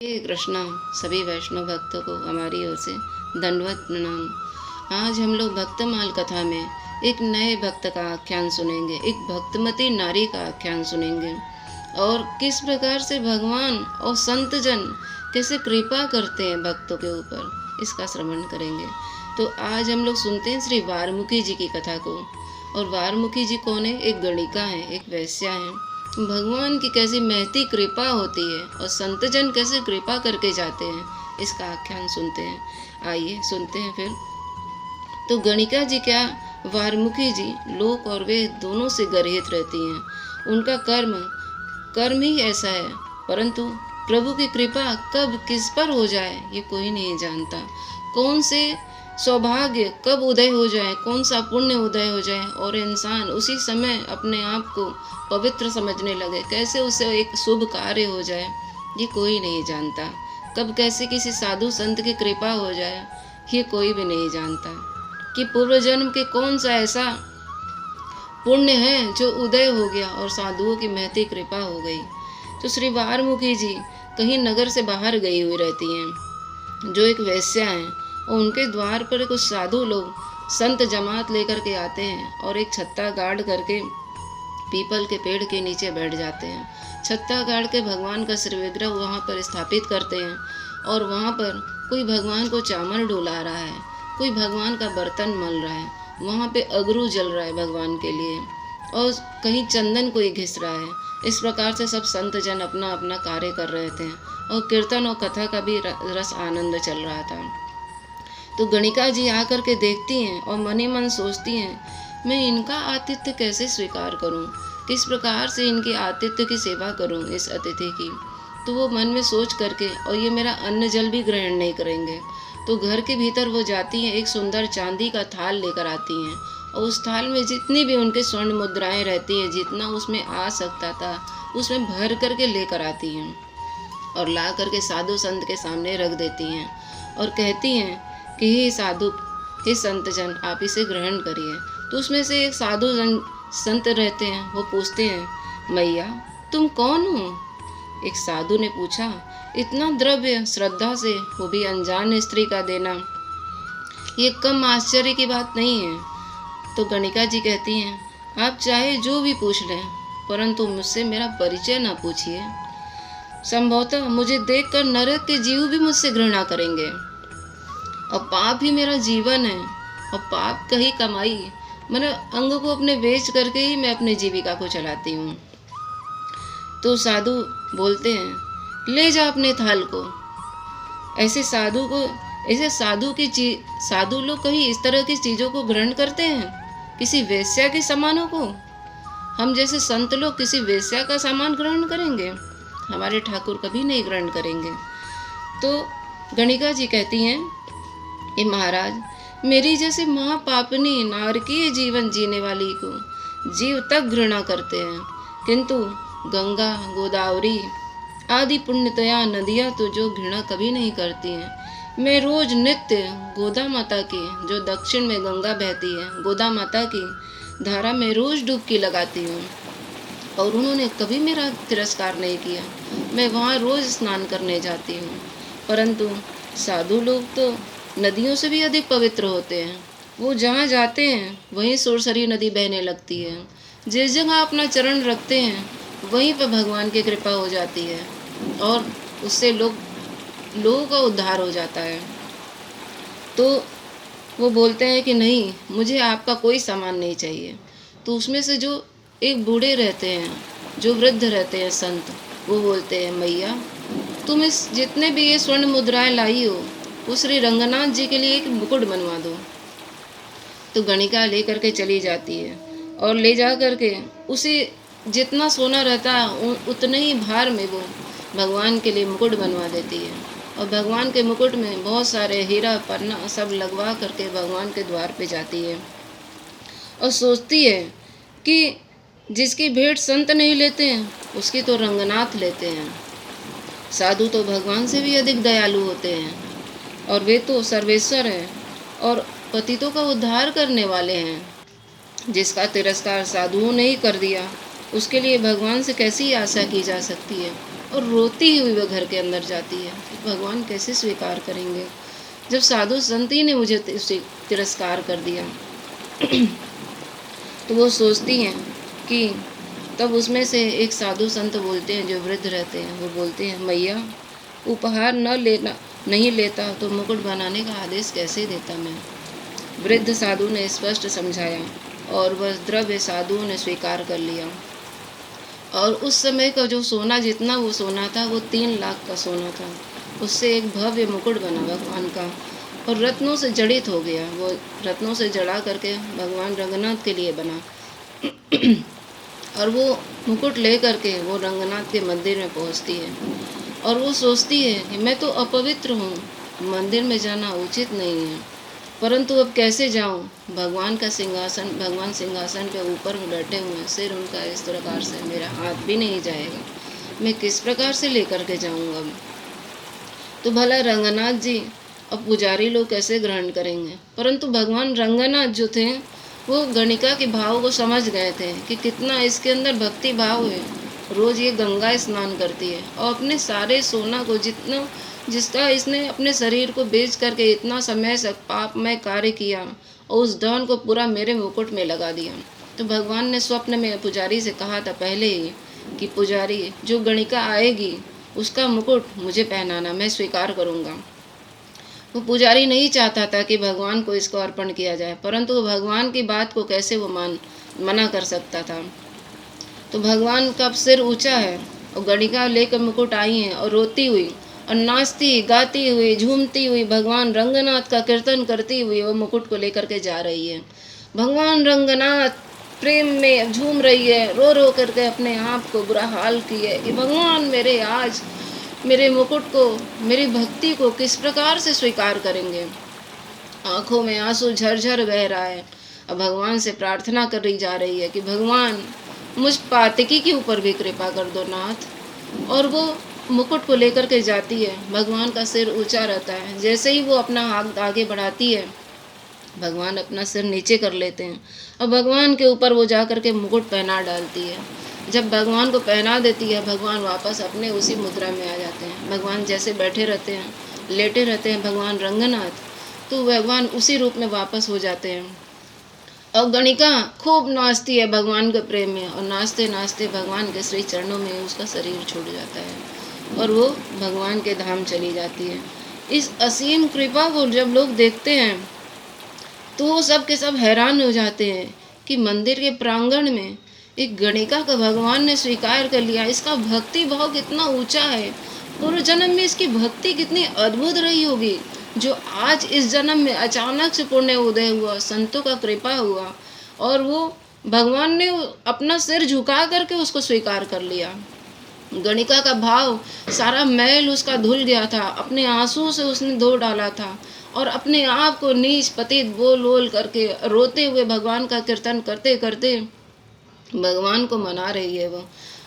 हे कृष्णा, सभी वैष्णव भक्तों को हमारी ओर से दंडवत प्रणाम। आज हम लोग भक्तमाल कथा में एक नए भक्त का आख्यान सुनेंगे, एक भक्तमती नारी का आख्यान सुनेंगे और किस प्रकार से भगवान और संत जन कैसे कृपा करते हैं भक्तों के ऊपर, इसका श्रवण करेंगे। तो आज हम लोग सुनते हैं श्री वारमुखी जी की कथा को। और वारमुखी जी कौन है? एक गणिका है, एक वैश्या है। भगवान की कैसी महती कृपा होती है और संतजन कैसे कृपा करके जाते हैं, इसका आख्यान सुनते हैं। आइए सुनते हैं फिर। तो गणिका जी क्या, वारमुखी जी लोक और वेद दोनों से गर्हित रहती हैं। उनका कर्म ही ऐसा है, परंतु प्रभु की कृपा कब किस पर हो जाए ये कोई नहीं जानता। कौन से सौभाग्य कब उदय हो जाए, कौन सा पुण्य उदय हो जाए और इंसान उसी समय अपने आप को पवित्र समझने लगे, कैसे उसे एक शुभ कार्य हो जाए ये कोई नहीं जानता। कब कैसे किसी साधु संत की कृपा हो जाए ये कोई भी नहीं जानता। कि पूर्व जन्म के कौन सा ऐसा पुण्य है जो उदय हो गया और साधुओं की महती कृपा हो गई। तो श्री वारमुखी जी कहीं नगर से बाहर गई हुई रहती हैं, जो एक वैश्या हैं, और उनके द्वार पर कुछ साधु लोग संत जमात लेकर के आते हैं और एक छत्ता गाड़ करके पीपल के पेड़ के नीचे बैठ जाते हैं। छत्ता गाड़ के भगवान का श्री विग्रह वहाँ पर स्थापित करते हैं और वहाँ पर कोई भगवान को चावल डुला रहा है, कोई भगवान का बर्तन मल रहा है, वहाँ पे अगरू जल रहा है भगवान के लिए, और कहीं चंदन कोई घिस रहा है। इस प्रकार से सब संत जन अपना अपना कार्य कर रहे थे और कीर्तन और कथा का भी रस आनंद चल रहा था। तो गणिका जी आकर के देखती हैं और मन ही मन सोचती हैं, मैं इनका आतिथ्य कैसे स्वीकार करूं, किस प्रकार से इनके आतिथ्य की सेवा करूं इस अतिथि की। तो वो मन में सोच करके, और ये मेरा अन्न जल भी ग्रहण नहीं करेंगे, तो घर के भीतर वो जाती हैं, एक सुंदर चांदी का थाल लेकर आती हैं और उस थाल में जितनी भी उनके स्वर्ण मुद्राएं रहती हैं, जितना उसमें आ सकता था उसमें भर करके लेकर आती हैं और ला करके साधु संत के सामने रख देती हैं और कहती हैं कि हे साधु, हे संत जन, आप इसे ग्रहण करिए। तो उसमें से एक साधु संत रहते हैं, वो पूछते हैं, मैया तुम कौन हो? एक साधु ने पूछा, इतना द्रव्य श्रद्धा से, वो भी अनजान स्त्री का देना, ये कम आश्चर्य की बात नहीं है। तो गणिका जी कहती हैं, आप चाहे जो भी पूछ लें, परंतु मुझसे मेरा परिचय ना पूछिए। संभवतः मुझे देखकर नरक के जीव भी मुझसे घृणा करेंगे और पाप ही मेरा जीवन है और पाप का ही कमाई, मैंने अंग को अपने बेच करके ही मैं अपने जीविका को चलाती हूँ। तो साधु बोलते हैं, ले जा अपने थाल को। ऐसे साधु लोग कहीं इस तरह की चीज़ों को ग्रहण करते हैं, किसी वेश्या के सामानों को। हम जैसे संत लोग किसी वेश्या का सामान ग्रहण करेंगे? हमारे ठाकुर कभी नहीं ग्रहण करेंगे। तो गणिका जी कहती हैं, ये महाराज, मेरी जैसे महापापनी नारकीय जीवन जीने वाली को जीव तक घृणा करते हैं, किंतु गंगा, गोदावरी आदि पुण्यतया नदियाँ तो जो घृणा कभी नहीं करती हैं। मैं रोज नित्य गोदा माता की, जो दक्षिण में गंगा बहती है, गोदा माता की धारा में रोज डुबकी लगाती हूँ और उन्होंने कभी मेरा तिरस्कार नहीं किया। मैं वहाँ रोज स्नान करने जाती हूँ, परंतु साधु लोग तो नदियों से भी अधिक पवित्र होते हैं। वो जहाँ जाते हैं वहीं सुरसरी नदी बहने लगती है। जिस जगह अपना चरण रखते हैं वहीं पर भगवान की कृपा हो जाती है और उससे लोगों का उद्धार हो जाता है। तो वो बोलते हैं कि नहीं, मुझे आपका कोई सामान नहीं चाहिए। तो उसमें से जो एक बूढ़े रहते हैं, जो वृद्ध रहते हैं संत, वो बोलते हैं, मैया तुम इस जितने भी ये स्वर्ण मुद्राएं लाई हो, वो श्री रंगनाथ जी के लिए एक मुकुट बनवा दो। तो गणिका ले करके चली जाती है और ले जा करके उसे जितना सोना रहता है उतने ही भार में वो भगवान के लिए मुकुट बनवा देती है और भगवान के मुकुट में बहुत सारे हीरा पन्ना सब लगवा करके भगवान के द्वार पे जाती है और सोचती है कि जिसकी भेंट संत नहीं लेते हैं उसकी तो रंगनाथ लेते हैं। साधु तो भगवान से भी अधिक दयालु होते हैं और वे तो सर्वेश्वर हैं और पतितों का उद्धार करने वाले हैं। जिसका तिरस्कार साधुओं ने ही कर दिया, उसके लिए भगवान से कैसी आशा की जा सकती है। और रोती हुई वह घर के अंदर जाती है। भगवान कैसे स्वीकार करेंगे जब साधु संत ही ने मुझे तिरस्कार कर दिया। तो वो सोचती हैं कि तब उसमें से एक साधु संत बोलते हैं, जो वृद्ध रहते हैं, वो बोलते हैं, मैया उपहार नहीं लेता तो मुकुट बनाने का आदेश कैसे देता मैं। वृद्ध साधु ने स्पष्ट समझाया और वह द्रव्य साधुओं ने स्वीकार कर लिया। और उस समय का जो सोना, जितना वो सोना था, वो 3 लाख का सोना था। उससे एक भव्य मुकुट बना भगवान का और रत्नों से जड़ित हो गया। वो रत्नों से जड़ा करके भगवान रंगनाथ के लिए बना। और वो मुकुट ले करके वो रंगनाथ के मंदिर में पहुंचती है और वो सोचती है कि मैं तो अपवित्र हूँ, मंदिर में जाना उचित नहीं है, परंतु अब कैसे जाऊं। भगवान सिंहासन पे ऊपर में बैठे हुए हैं, सिर उनका इस प्रकार से, मेरा हाथ भी नहीं जाएगा, मैं किस प्रकार से लेकर के जाऊंगा। तो भला रंगनाथ जी अब पुजारी लोग कैसे ग्रहण करेंगे। परंतु भगवान रंगनाथ जो थे वो गणिका के भाव को समझ गए थे कि कितना इसके अंदर भक्ति भाव है। रोज ये गंगा स्नान करती है और अपने सारे सोना को, जिसका इसने अपने शरीर को बेच करके इतना समय से पापमय कार्य किया, और उस धन को पूरा मेरे मुकुट में लगा दिया। तो भगवान ने स्वप्न में पुजारी से कहा था पहले ही कि पुजारी, जो गणिका आएगी उसका मुकुट मुझे पहनाना, मैं स्वीकार करूँगा। वो पुजारी नहीं चाहता था कि भगवान को इसको अर्पण किया जाए, परंतु भगवान की बात को कैसे वो मना कर सकता था। तो भगवान का सिर ऊंचा है और गणिका लेकर मुकुट आई हैं और रोती हुई और नाचती गाती हुई झूमती हुई भगवान रंगनाथ का कीर्तन करती हुई वो मुकुट को लेकर के जा रही है। भगवान रंगनाथ प्रेम में झूम रही है, रो रो करके अपने आप को बुरा हाल की है कि भगवान मेरे आज मेरे मुकुट को, मेरी भक्ति को किस प्रकार से स्वीकार करेंगे। आंखों में आंसू झरझर बह रहा है और भगवान से प्रार्थना करी जा रही है कि भगवान मुझ पातकी के ऊपर भी कृपा कर दो नाथ। और वो मुकुट को लेकर के जाती है। भगवान का सिर ऊंचा रहता है, जैसे ही वो अपना हाथ आगे बढ़ाती है भगवान अपना सिर नीचे कर लेते हैं और भगवान के ऊपर वो जा कर के मुकुट पहना डालती है। जब भगवान को पहना देती है, भगवान वापस अपने उसी मुद्रा में आ जाते हैं। भगवान जैसे बैठे रहते हैं, लेटे रहते हैं भगवान रंगनाथ, तो भगवान उसी रूप में वापस हो जाते हैं। और गणिका खूब नाचती है भगवान के प्रेम में और नाचते नाचते भगवान के श्री चरणों में उसका शरीर छूट जाता है और वो भगवान के धाम चली जाती है। इस असीम कृपा को जब लोग देखते हैं तो वो सब के सब हैरान हो जाते हैं कि मंदिर के प्रांगण में एक गणिका का भगवान ने स्वीकार कर लिया। इसका भक्ति भाव कितना ऊंचा है, पूर्व जन्म में इसकी भक्ति कितनी अद्भुत रही होगी, जो आज इस जन्म में अचानक से पुण्य उदय हुआ, संतों का कृपा हुआ और वो भगवान ने अपना सिर झुका करके उसको स्वीकार कर लिया। गणिका का भाव, सारा मैल उसका धुल गया था, अपने आंसुओं से उसने धो डाला था और अपने आप को नीच पतित बोल बोल करके रोते हुए भगवान का कीर्तन करते करते भगवान को मना रही है वो।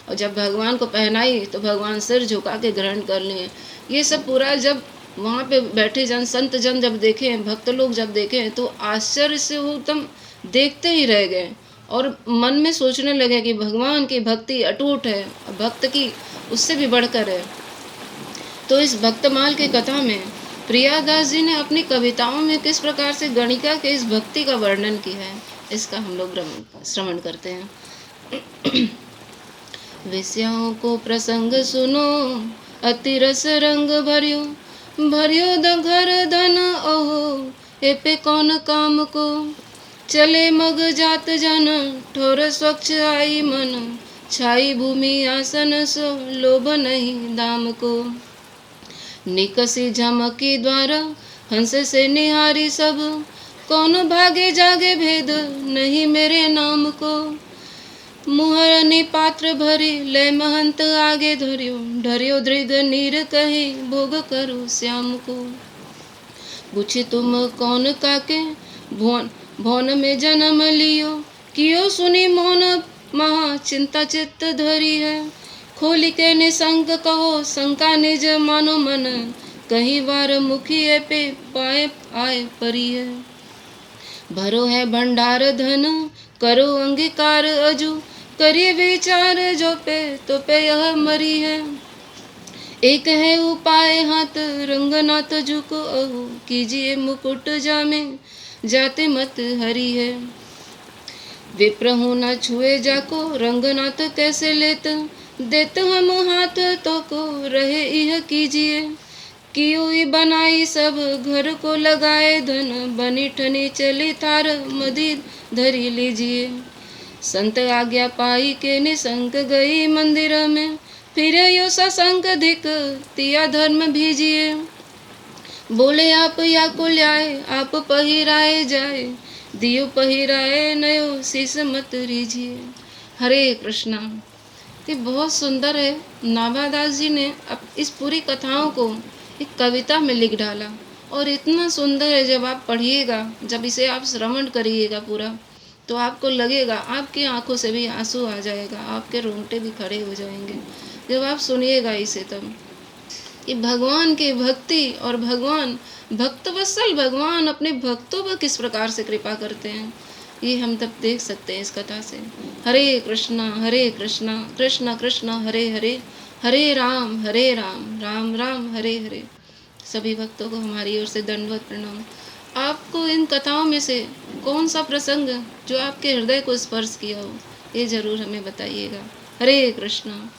और जब भगवान को पहनाई तो भगवान सिर झुका के ग्रहण कर लिए। ये सब पूरा जब वहाँ पे बैठे संत जन जब देखे, भक्त लोग जब देखे तो आश्चर्य से वो एकदम देखते ही रह गए और मन में सोचने लगे कि भगवान की भक्ति अटूट है, भक्त की उससे भी बढ़कर है। तो इस भक्तमाल की कथा में प्रियादास जी ने अपनी कविताओं में किस प्रकार से गणिका के इस भक्ति का वर्णन किया है, इसका हम लोग श्रवण करते हैं। विषयों को प्रसंग सुनो, अति रस रंग भरियो द घर धन ओहो, ए पे कौन काम को। चले मग जात जन, ठोर स्वच्छ आई मन, छाई भूमि आसन सो, लोभ नहीं दाम को। निकसी झमकी द्वारा, हंस से निहारी सब, कौन भागे जागे भेद नहीं मेरे नाम को। मुहरनी पात्र भरी, ले महंत आगे ढरियो दृग नीर कही, भोग करो श्याम को। पूछी तुम कौन काके, भौन में जन्म लियो, कियो सुनी मौन महा चिंता चित्त धरी है। खोली के निसंग कहो, शंका निज मानो मन, कहीं बार मुखिए पे पाए आए परी है। भरो है भंडार धन, करो अंगीकार अजू, करिए विचार जो पे तो पे यह मरी है। एक है उपाय हाथ रंगनाथ झुको अहो, कीजिए मुकुट जामे जाते मत हरि है। विप्र हो न छुए जाको रंगनाथ कैसे लेत, देत हम हाथ तो को रहे यह कीजिए। कियोई बनाई सब घर को लगाए धन, बनी ठनी चली थार मदिर धरी लीजिए। संत आज्ञा पाई के निसंक गई मंदिर में, फिर यो ससंक धिक तिया धर्म भीजिए। बोले आप या को ल्याए आप पहिराए जाए, दियो पहिराए नयो शीस मत रीझिए। हरे कृष्णा। ये बहुत सुंदर है। नाभादास जी ने अब इस पूरी कथाओं को एक कविता में लिख डाला और इतना सुंदर है। जब आप पढ़िएगा, जब इसे आप श्रवण करिएगा पूरा, तो आपको लगेगा, आपकी आंखों से भी आंसू आ जाएगा, आपके रोंगटे भी खड़े हो जाएंगे जब आप सुनिएगा इसे। तब कि भगवान की भक्ति और भगवान भक्तवत्सल भगवान अपने भक्तों पर किस प्रकार से कृपा करते हैं, ये हम तब देख सकते हैं इस कथा से। हरे कृष्णा कृष्ण कृष्ण हरे हरे, हरे राम राम राम हरे हरे। सभी भक्तों को हमारी ओर से दंडवत प्रणाम। आपको इन कथाओं में से कौन सा प्रसंग जो आपके हृदय को स्पर्श किया हो, ये जरूर हमें बताइएगा। हरे कृष्णा।